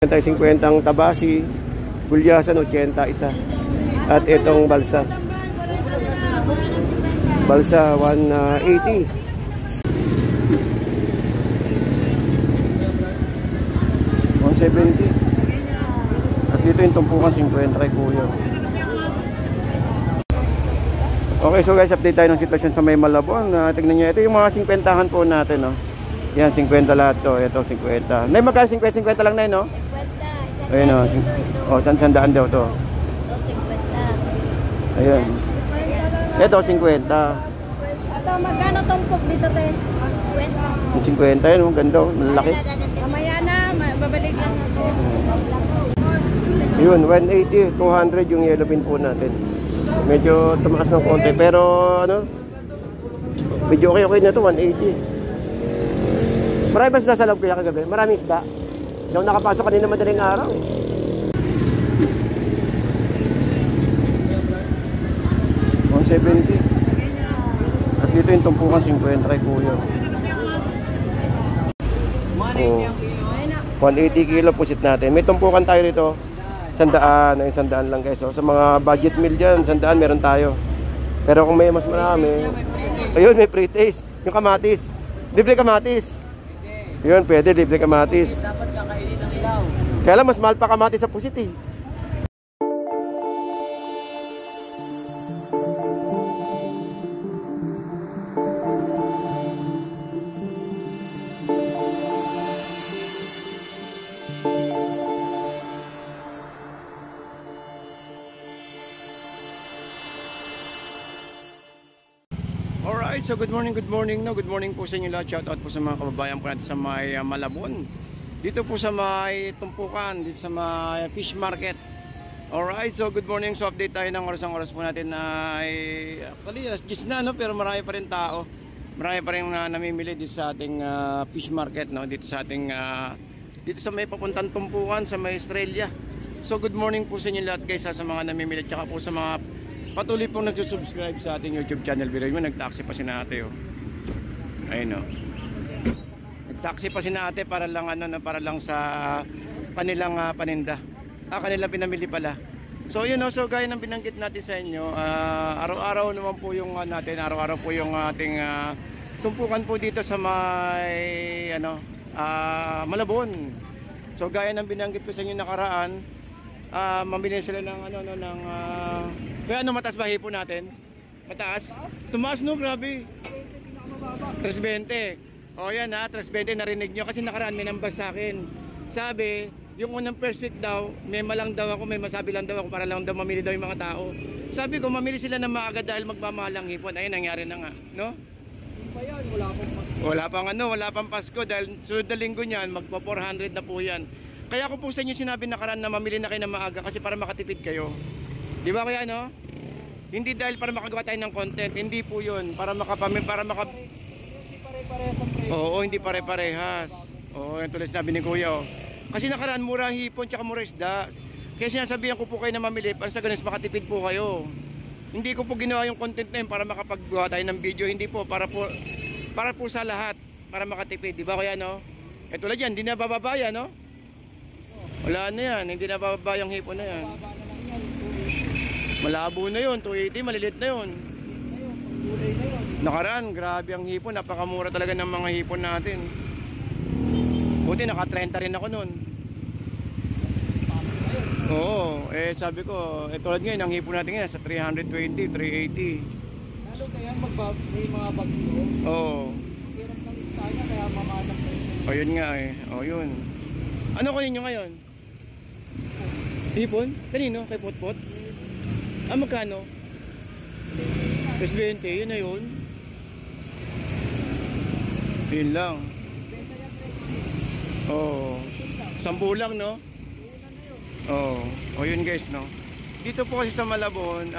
50 ang tabasi, gulyasan 80 isa. At itong balsa. Balsa 180. $170. At dito yung tumpukan 50 kay kuya. Okay, so guys, update tayo ng sitwasyon sa May Malabon. Tignan nyo, ito yung mga 50han po natin, no? Yan, 50 lahat to. Ito, 50. Nay, magkano 50 lang, Nay, no? 50. Ayun, no? O, sandaan daw to. 50. Ayun. Ito, 50. Ito, magkano tumpok dito, te? 50. Yung 50, yun, ganda, malaki. Mamaya na, babalik lang ako. Yun, 180, 200 yung yellow pin po natin. Medyo tumaas ng konti, pero ano, medyo okay na to, 180. Marami ba isda sa loob kaya kagabi? Maraming isda. Hindi ako nakapasok kanina madaling araw. $170. At dito yung tumpukan 50 kay kuya. Oh, 180 kilo pusit natin. May tumpukan tayo dito. 100 lang guys. So, sa mga budget meal dyan, 100 meron tayo. Pero kung may mas marami, ayun, may pre-taste. Yung kamatis. Libre kamatis. Yun, pwede, libre kamatis. Dapat kakainin ng ilaw. Kaya lang, mas mahal pa kamatis sa pusit eh. Alright, so good morning no. Good morning po sa inyo lahat. Shout out po sa mga kababayan po natin sa may Malabon. Dito po sa may tumpukan, dito sa may fish market. Alright, so good morning. So update tayo ng oras po natin na actually alas 10 na, no, pero marami pa rin tao. Marami pa rin namimili dito sa ating fish market, no, dito sa ating dito sa may papuntang tumpukan sa may Australia. So good morning po sa inyo lahat guys, sa mga namimili, tsaka po sa mga patuloy pong nagsusubscribe sa ating YouTube channel. Biro mo, nagtaksi pa si ate, oh. Ayun, oh. Nagtaksi pa si ate para lang ano, para lang sa kanilang paninda. Kanilang pinamili pala. So yun, oh, so gaya ng binanggit natin sa inyo, araw-araw naman po yung natin, araw-araw po yung ating tumpukan po dito sa may ano, Malabon. So gaya ng binanggit ko sa inyo nakaraan, mamili sila ng ano ng kaya ano, mataas ba hipo natin? Mataas? Tumaas, no, grabe. 320. O yan ha, 320 narinig nyo kasi nakaraan may nambas sa akin. Sabi, yung unang first week daw, may malang daw ako, may masabi lang daw ako para lang daw mamili daw yung mga tao. Sabi ko, mamili sila ng maaga dahil magmamahalang hipon. Ayun, nangyari na nga, no? Wala pang ano, wala pang Pasko dahil sunod na linggo niyan, magpa 400 na po yan. Kaya ako po sa inyo sinabi nakaraan na mamili na kayo ng maaga kasi para makatipid kayo. Di ba kaya, no? Hindi dahil para makagawa tayo ng content, hindi po 'yun, para hindi pare-parehas ang presyo. Oo, hindi pare-parehas. Oo, yan tulad sinabi ni Kuya, oh. Kasi nakaraan mura ang hipon tsaka mura isda. Kaya sinasabihan ko po kayo na mamili para sa ganun makatipid po kayo. Hindi ko po ginawa yung content na yun para makapaggawa tayo ng video, hindi po para po sa lahat, para makatipid, di ba Kuya, no? Eh tulad yan, hindi na bababa yan, no? Wala na yan, hindi na bababa yung hipon na yan. Malabo na yun, 280, malilit na yun. Nakaraan, grabe ang hipon, napakamura talaga ng mga hipon natin. Buti naka 30 rin ako nun. Oo, eh sabi ko, tulad ngayon, ang hipon natin ngayon sa 320, 380. Lalo kaya may mga bagyo. Oo. Hirap ng istanya, kaya mamanap na yun. O yun nga eh, o yun. Ano kayo nyo ngayon? Hipon? Kanino? Kay Potpot? Magkano? 320, yun na yun. Yun lang. Oo. 10 lang, no? Oo. O yun guys, no? Dito po kasi sa Malabon,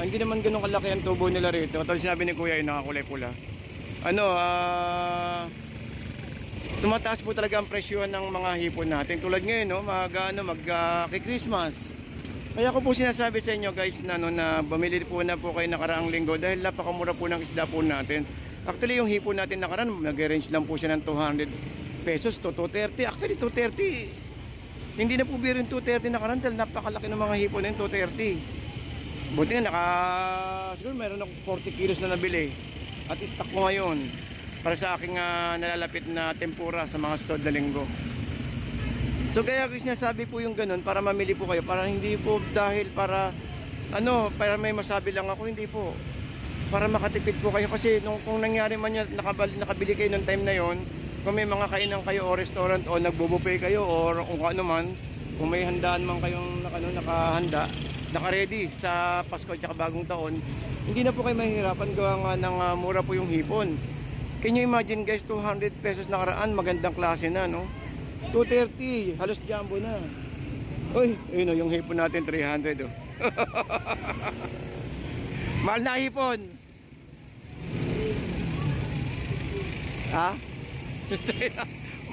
hindi naman ganun kalaki ang tubo nila rito. Tapos sinabi ni Kuya, yung nakakulay pula. Tumataas po talaga ang presyo ng mga hipon natin. Tulad ngayon, no? Mag-Christmas. Kaya ko po sinasabi sa inyo guys na, na bumili po na po kayo nakaraang linggo dahil napakamura po ng isda po natin. Actually yung hipon natin nakaraan nag-range lang po siya ng 200 pesos to 230. Actually 230 Hindi na po biro yung 230 na karan dahil napakalaki ng mga hipon na yung 230. Buti nga siguro meron ako 40 kilos na nabili. At stock ko ngayon para sa aking nalalapit na tempura sa mga susunod na linggo. So kaya sinasabi po yung ganun para mamili po kayo, para hindi po dahil para para may masabi lang ako, hindi po. Para makatipid po kayo kasi kung nangyari man yan, nakabili kayo ng time na yon, kung may mga kainan kayo o restaurant o nagbo-buffet kayo o kung ano man, kung may handaan man kayong nakahanda, naka-ready sa Pasko at bagong taon, hindi na po kayo mahihirapan gawa nga ng mura po yung hipon. Can you imagine guys, 200 pesos na karaan, magandang klase na, no? 230, halos jumbo na. Uy, yun yung hipon natin, 300 oh. Mahal na hipon. Ha?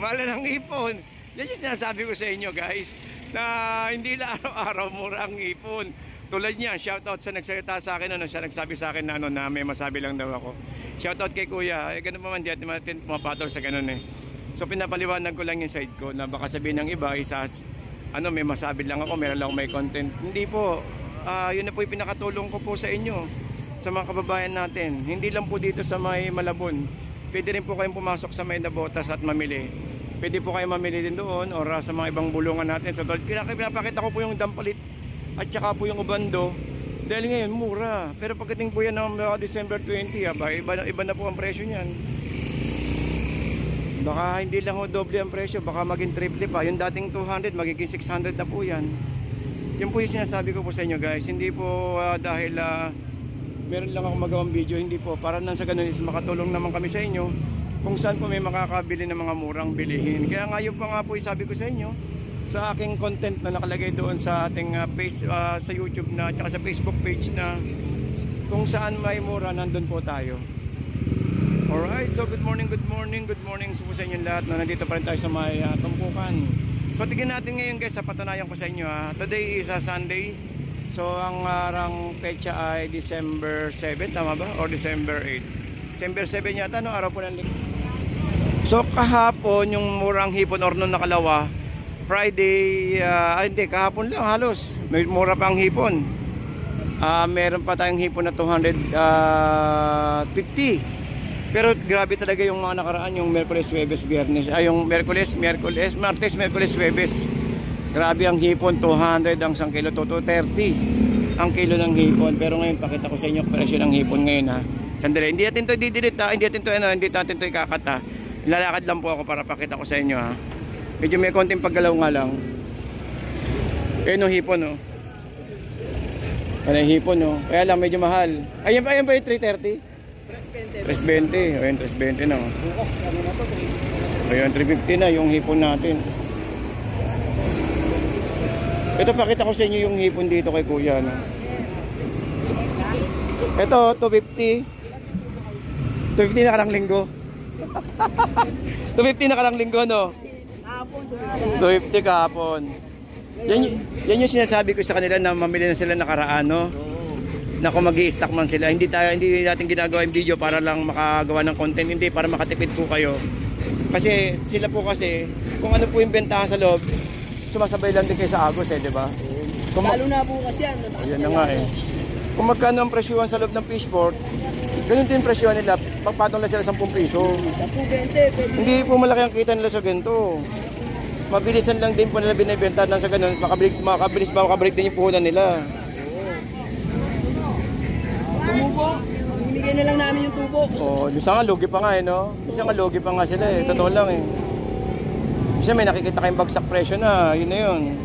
Mahal na ng hipon. Yan yung sinasabi ko sa inyo guys, na hindi lang araw-araw mura ang hipon. Tulad niya, shoutout sa nagsalita sa akin, siya nagsabi sa akin na may masabi lang daw ako. Shoutout kay kuya, ganun pa man, di natin pumapatol sa ganun eh. So pinapaliwanag ko lang yung side ko na baka sabihin ng iba, may masabi lang ako, meron lang may content. Hindi po, yun na po yung pinakatulong ko po sa inyo, sa mga kababayan natin. Hindi lang po dito sa may Malabon. Pwede rin po kayong pumasok sa may Nabotas at mamili. Pwede po kayong mamili din doon or sa mga ibang bulungan natin. So pinapakita ko po yung Dampalit at saka po yung Ubando. Dahil ngayon mura. Pero pagdating po yan ng December 20, iba na po ang presyo niyan. Baka hindi lang ho doble ang presyo, baka maging triple pa. Yung dating 200, magiging 600 na po yan. Yun po yung sinasabi ko po sa inyo guys. Hindi po dahil meron lang akong magawang video, hindi po. Para nang sa ganun is makatulong naman kami sa inyo kung saan po may makakabili ng mga murang bilihin. Kaya nga yun pa nga po yung sabi ko sa inyo sa aking content na nakalagay doon sa ating page, sa YouTube na tsaka sa Facebook page na kung saan may mura, nandun po tayo. Alright, so good morning so sa inyo lahat na nandito pa rin tayo sa may tumpukan. So tignan natin ngayon guys, sa patunayan ko sa inyo today is a Sunday. So ang pecha ay December 7, tama ba? Or December 8? December 7 yata, no? Araw po ng linggo. So kahapon yung murang hipon or nung nakalawa Friday, hindi, kahapon lang halos may mura pa ang hipon. Meron pa tayong hipon na 250. Pero grabe talaga yung mga nakaraan, yung Merkules, Huwebes, Biyernes. Yung Martes, Merkules, Huwebes. Grabe ang hipon, 200 ang 1 kilo, 230 ang kilo ng hipon. Pero ngayon pakita ko sa inyo presyo ng hipon ngayon Sandali, hindi natin ito didilit hindi natin ito ikakat Lalakad lang po ako para pakita ko sa inyo Medyo may konting paggalaw nga lang. Hipon Ano yung hipon Kaya lang medyo mahal. Ayan ba yung 330? 320. Ayun, 320 na Bukas, ano na to? Ayun, 350 na yung hipon natin. Ito, pakita ko sa inyo yung hipon dito kay kuya Ito, 250. 250 na karang linggo. 250 na karang linggo, no? 250 kahapon. Yan yung sinasabi ko sa kanila na mamili na sila nakaraan, no? Na kung mag-i-stock man sila, hindi natin ginagawa yung video para lang makagawa ng content, hindi, para makatipid po kayo. Kasi sila po kung ano po yung bentahan sa loob, sumasabay lang din kayo sa agos di ba? Lalo na bukas yan. Yan na nga Kung magkano ang presyuhan sa loob ng fishport, ganun din presyuhan nila, pagpatong lang sila 10 piso. 10-20. Hindi po malaki ang kita nila sa ganito. Mabilisan lang din po nila binibenta nang sa ganun, makabilis makabalik din yung puhunan nila. Tumubo, ibigay na lang namin yung tubo. Isa nga lugi pa nga no? Isa nga lugi pa nga sila totoo lang Isa may nakikita kayong bagsak presyo na, yun na yun.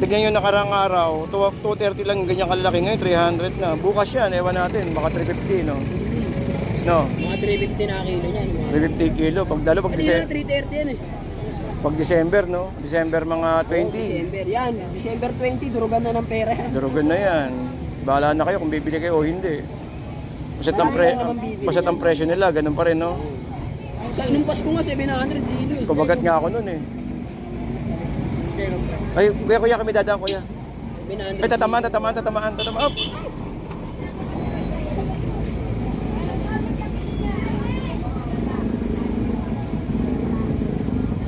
Tignan yung nakarang araw, 230 lang ganyan kalaki ngayon, 300 na. Bukas yan, ewan natin, baka 350 no? Mga 350 na kilo niyan. 350 kilo, lalo pag December. 330 yan Pag December, no? December mga 20. December yan. December 20, durugan na ng pera yan. Durugan na yan. Bahala na kayo kung bibili kayo o hindi. Pasat ang presyo nila, ganun pa rin, no? Nung Pasko nga, 700 kilo. Kumagat nga ako nun Ay, kuya, kami dadaan, kuya. 700. Ay, tatamaan. Up!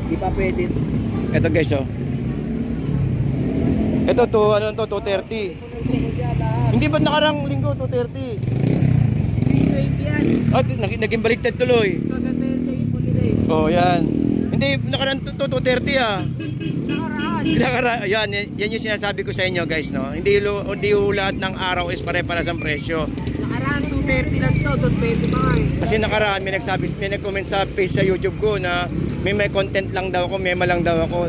Di pa pwede. Ito guys, Ito to, ano to, 230. Hindi ba nakarang linggo 230? 320 yan. Ah, naging baliktad tuloy. Maganda yan sa ipon nila eh. Oh, yan. Hindi nakarang to 230 ah. Nakaraan. Yan yung sinasabi ko sa inyo guys, no. Hindi lahat ng araw is pare-pares ang presyo. Nakaraan 230 lang to, 220 pa nga eh. Kasi nakaraan may nag-comment sa page sa YouTube ko na may content lang daw ako, mema lang daw ako.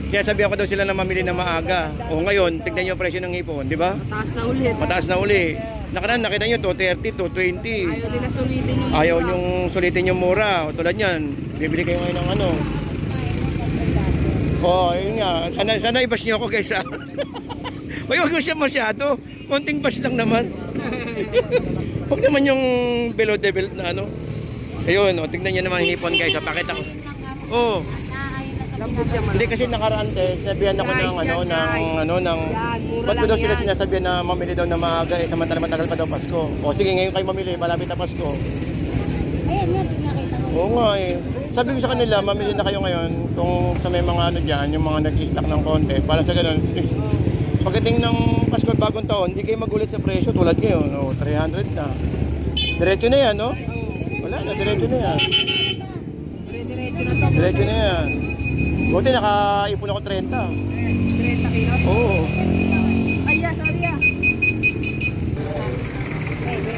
Sinasabihan ko daw sila na mamili na maaga. O ngayon, tignan nyo ang presyo ng hipon, di ba? Mataas na ulit. Mataas na uli. Nakaraan, nakita nyo, 230, 220. Ayaw nila sulitin yung Ayaw mura. nyong sulitin yung mura. O tulad yan, bibili kayo ngayon ng ano. Oo, yun nga. Sana i-bash nyo ako guys ha. Huwag ko siya masyado. Konting bash lang naman. Huwag naman yung below the belt na ano. Ayun, o, tignan nyo naman yung hipon guys. Pakita ko. Oo. Lambot yan man. Hindi kasi nakaraan sinabihan ako ng ba't ko daw sila sinasabihan na mamili daw na maaga samantala matagal pa daw Pasko. O sige ngayon kayo mamili, malapit na Pasko. Ayan nga, nakita ko. Oo nga eh. Sabi ko sa kanila, mamili na kayo ngayon kung sa may mga ano dyan, yung mga nag-i-stock ng konti. Para sa ganun, pagdating ng Pasko at bagong taon, hindi kayo magulit sa presyo tulad ngayon. O, 300 na. Diretso na yan, no? Wala na, diretso na yan. Dire-diretso na to. Diretso na yan. Buti nakaipon ako 30. 30 kilo. Oo. Ay, sorry ah.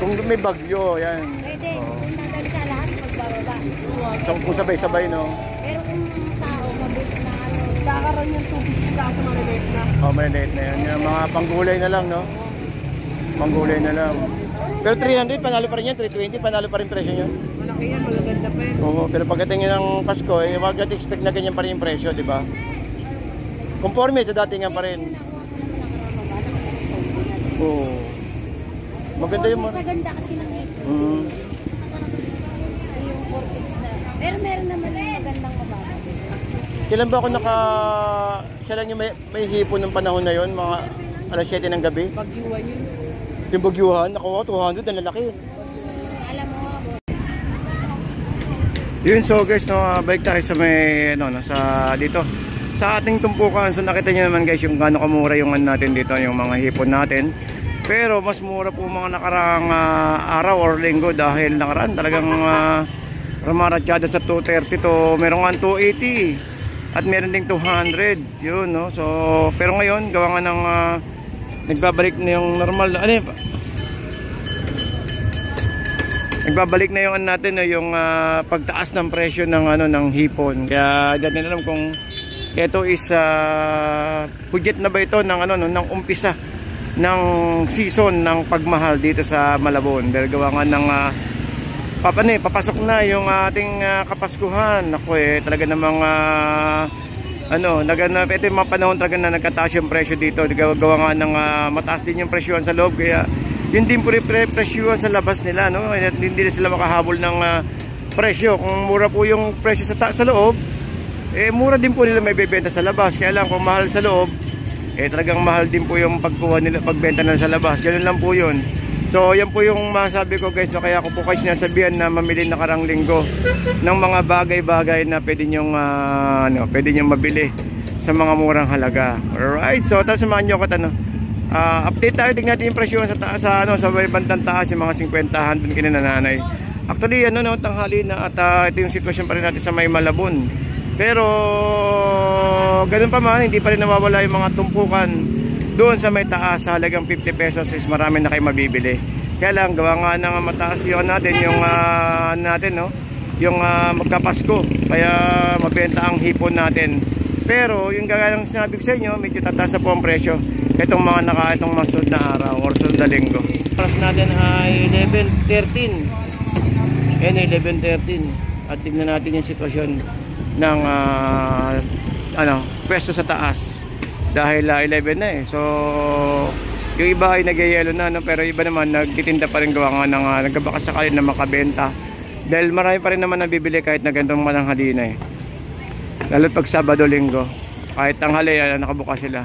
Kung may bagyo, yan. Pwede, kung nadali ka lahat, magbababa. So, kung sabay-sabay, no? Pero kung tao, mabit na ano, Kakaroon yung 250 kaso maliliit na. Oh, maliliit na yan. Yung mga panggulay na lang, no? Panggulay na lang. Pero 300, panalo pa rin yan. 320, panalo pa rin presyo yan. Malaki yan, magaganda pa yan. Oo, pero pagdating ng Pasko, wag natin expect na ganyan pa rin yung presyo, di ba? Conforme sa datingan pa rin. nakuha ko naman nakarama ba, nakapag-sold na. Oo. Maganda yung Sa ganda kasi ng ito. Mm. Yung 40 sa... Pero meron naman yung magandang mababa. Kailan ba ako siya lang yung may hipon ng panahon na yon, mga alas 7 ng gabi? Bagyuan yun. Yung bagyuhan, nakuha 200, ang lalaki yun. Alam mo, Yun, so guys, no, balik tayo sa may, ano, sa dito. Sa ating tumpukan, so nakita nyo naman guys yung gaano kamura yung ano natin dito, yung mga hipon natin. Pero mas mura po mga nakarang araw or linggo dahil nakaraan talagang ramaratyada sa 230 to meron nga 280 at meron ding 200 yun, no. So pero ngayon gawa nga ng nagbabalik na yung normal na nagbabalik na yung ano natin, no, yung pagtaas ng presyo ng ano ng hipon. Kaya hindi natin alam kung ito is budget na ba ito ng ano no, ng umpisa ng season ng pagmahal dito sa Malabon. Dahil gawa nga ng papasok na yung ating Kapaskuhan. Ako talaga namang ito yung mga panahon talaga na nagkataas yung presyo dito. Gawa nga ng mataas din yung presyuhan sa loob. Kaya yun din po rin presyuhan sa labas nila, no? Hindi na sila makahabol ng presyo. Kung mura po yung presyo sa loob, mura din po nila may bebenta sa labas. Kaya lang kung mahal sa loob, talagang mahal din po yung pagkuha nila, pagbenta nila sa labas. Ganun lang po yun. So yan po yung masabi ko guys, no? Kaya ako po kayo sinasabihan na mamili na karang linggo ng mga bagay-bagay na pwede nyong mabili sa mga murang halaga. Alright, so tara samahan nyo ako update tayo, tingnan natin yung presyo sa taas, sa may bandang taas, yung mga 50-han dun kinananay. Actually tanghali na at ito yung sitwasyon pa rin natin sa may Malabon. Pero ganun pa man, hindi pa rin nawawala yung mga tumpukan doon sa may taas. Sa halagang 50 pesos is marami na kayo mabibili. Kaya lang gawa nga ng mataas yung natin, yung yung magkapasko, kaya mabenta ang hipon natin. Pero yung gaya ng sinabi ko sa inyo, medyo tataas na po ang presyo itong mga itong mga sunod na araw or sunod na linggo. Oras natin ay 11:13. 11:13 at tignan natin yung sitwasyon ng pwesto sa taas dahil 11 na so yung iba ay nagyayelo na, no? Pero iba naman nagtitinda pa rin gawa nga ng nagbabakas sakali na makabenta dahil marami pa rin naman nabibili kahit na gandong mananghali na lalo't pag Sabado, Linggo kahit tanghali nakabukas sila.